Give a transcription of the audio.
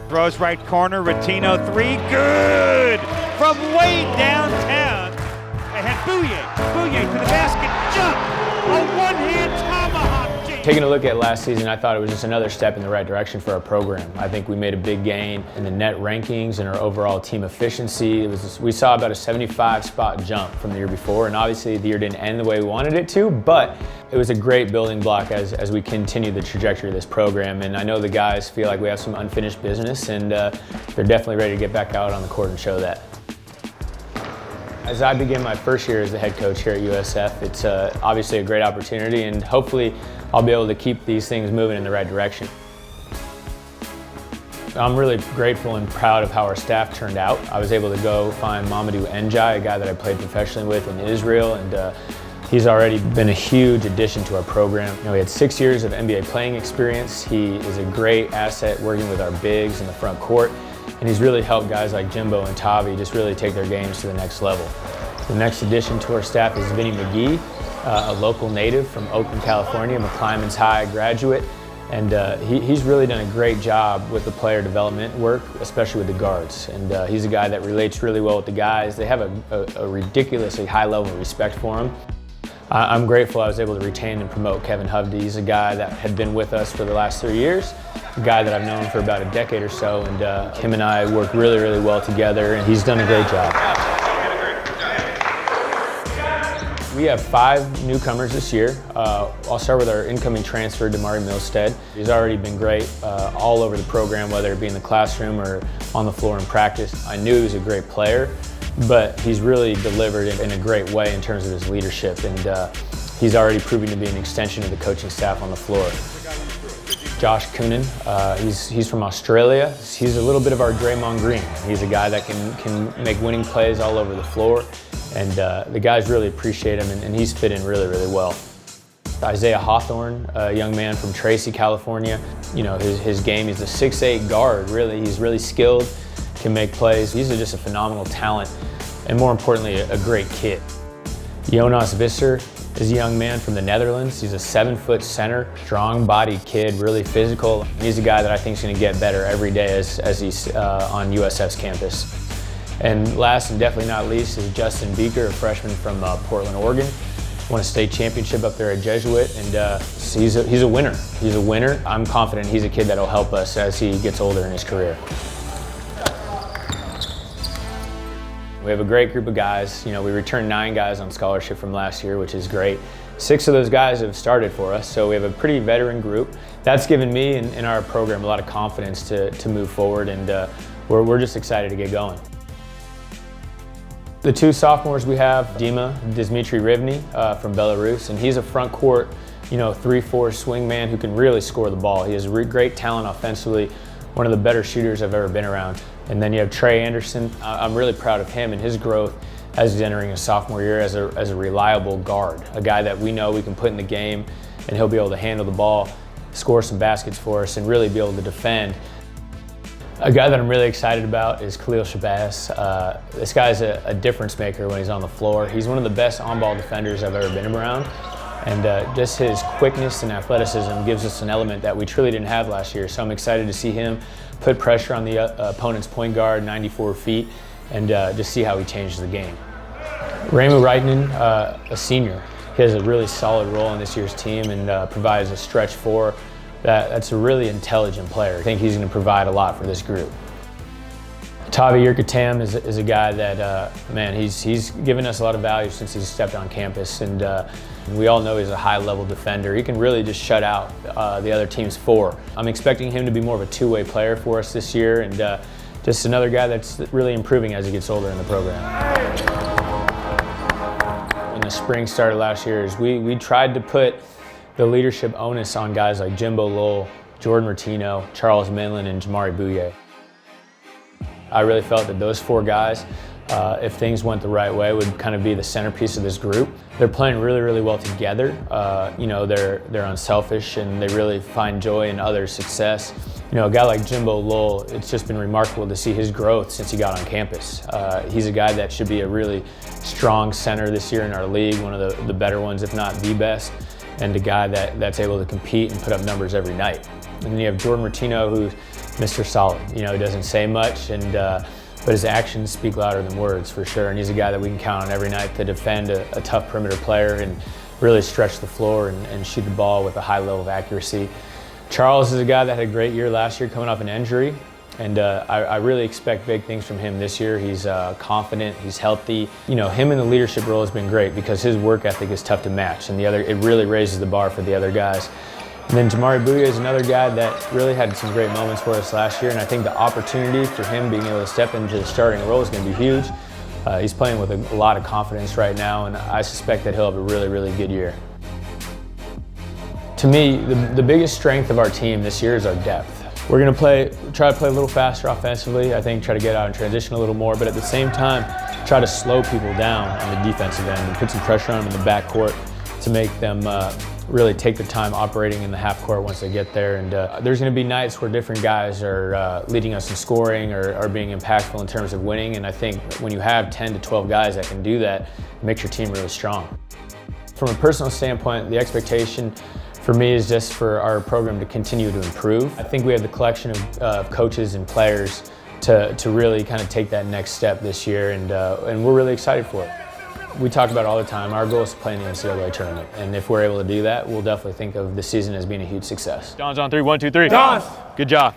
Throws right corner, Rattino three, good! From way downtown. Ahead, Bouye to the basket, jump! A one-hand tomahawk. Taking a look at last season, I thought it was just another step in the right direction for our program. I think we made a big gain in the net rankings and our overall team efficiency. We saw about a 75-spot jump from the year before, and obviously the year didn't end the way we wanted it to, but it was a great building block as we continue the trajectory of this program. And I know the guys feel like we have some unfinished business, and they're definitely ready to get back out on the court and show that. As I begin my first year as the head coach here at USF, it's obviously a great opportunity, and hopefully I'll be able to keep these things moving in the right direction. I'm really grateful and proud of how our staff turned out. I was able to go find Mamadou Njai, a guy that I played professionally with in Israel, and he's already been a huge addition to our program. You know, he had 6 years of NBA playing experience. He is a great asset working with our bigs in the front court, and he's really helped guys like Jimbo and Tavi just really take their games to the next level. The next addition to our staff is Vinny McGee, a local native from Oakland, California, McClymonds High graduate, and he's really done a great job with the player development work, especially with the guards. And he's a guy that relates really well with the guys. They have a ridiculously high level of respect for him. I'm grateful I was able to retain and promote Kevin Hovde. He's a guy that had been with us for the last 3 years, a guy that I've known for about a decade or so, and him and I work really, really well together, and he's done a great job. We have 5 newcomers this year. I'll start with our incoming transfer, Damari Milstead. He's already been great all over the program, whether it be in the classroom or on the floor in practice. I knew he was a great player, but he's really delivered in a great way in terms of his leadership, and he's already proving to be an extension of the coaching staff on the floor. Josh Coonan, he's from Australia. He's a little bit of our Draymond Green. He's a guy that can make winning plays all over the floor, and the guys really appreciate him, and he's fit in really, really well. Isaiah Hawthorne, a young man from Tracy, California. You know, his game, he's a 6'8" guard, really. He's really skilled, can make plays. He's just a phenomenal talent, and more importantly, a great kid. Jonas Visser is a young man from the Netherlands. He's a 7-foot center, strong-bodied kid, really physical. He's a guy that I think is going to get better every day as he's on USF's campus. And last and definitely not least is Justin Beaker, a freshman from Portland, Oregon. Won a state championship up there at Jesuit, and he's a winner. He's a winner. I'm confident he's a kid that'll help us as he gets older in his career. We have a great group of guys. You know, we returned 9 guys on scholarship from last year, which is great. 6 of those guys have started for us, so we have a pretty veteran group. That's given me and our program a lot of confidence to move forward, and we're just excited to get going. The 2 sophomores we have, Dima Dmitry Rivny from Belarus, and he's a front court, 3-4 swing man who can really score the ball. He has great talent offensively, one of the better shooters I've ever been around. And then you have Trey Anderson. I'm really proud of him and his growth as he's entering his sophomore year as a reliable guard, a guy that we know we can put in the game, and he'll be able to handle the ball, score some baskets for us, and really be able to defend. A guy that I'm really excited about is Khalil Shabazz. This guy's a difference maker when he's on the floor. He's one of the best on-ball defenders I've ever been around. And just his quickness and athleticism gives us an element that we truly didn't have last year. So I'm excited to see him put pressure on the opponent's point guard, 94 feet, and just see how he changes the game. Ramu Reitman, a senior. He has a really solid role on this year's team and provides a stretch 4. That's a really intelligent player. I think he's going to provide a lot for this group. Tavi Yurkatam is a guy that, he's given us a lot of value since he's stepped on campus, and we all know he's a high-level defender. He can really just shut out the other team's 4. I'm expecting him to be more of a two-way player for us this year, and just another guy that's really improving as he gets older in the program. When the spring started last year, we tried to put the leadership onus on guys like Jimbo Lowell, Jordan Rattino, Charles Minlin, and Jamari Bouye. I really felt that those 4 guys, if things went the right way, would kind of be the centerpiece of this group. They're playing really, really well together. They're unselfish, and they really find joy in others' success. A guy like Jimbo Lowell, it's just been remarkable to see his growth since he got on campus. He's a guy that should be a really strong center this year in our league, one of the better ones, if not the best, and a guy that's able to compete and put up numbers every night. And then you have Jordan Martino, who's Mr. Solid. You know, he doesn't say much, but his actions speak louder than words for sure. And he's a guy that we can count on every night to defend a tough perimeter player and really stretch the floor and shoot the ball with a high level of accuracy. Charles is a guy that had a great year last year coming off an injury. And I really expect big things from him this year. He's confident, he's healthy. You know, him in the leadership role has been great because his work ethic is tough to match, and it really raises the bar for the other guys. And then Jamari Bouye is another guy that really had some great moments for us last year, and I think the opportunity for him being able to step into the starting role is going to be huge. He's playing with a lot of confidence right now, and I suspect that he'll have a really, really good year. To me, the biggest strength of our team this year is our depth. We're going to try to play a little faster offensively. I think try to get out and transition a little more, but at the same time, try to slow people down on the defensive end and put some pressure on them in the backcourt to make them really take the time operating in the half court once they get there. And there's going to be nights where different guys are leading us in scoring or being impactful in terms of winning. And I think when you have 10 to 12 guys that can do that, it makes your team really strong. From a personal standpoint, the expectation for me is just for our program to continue to improve. I think we have the collection of coaches and players to really kind of take that next step this year, and we're really excited for it. We talk about it all the time. Our goal is to play in the NCAA tournament, and if we're able to do that, we'll definitely think of the season as being a huge success. Don's on three, 1, 2, 3. Don! Good job.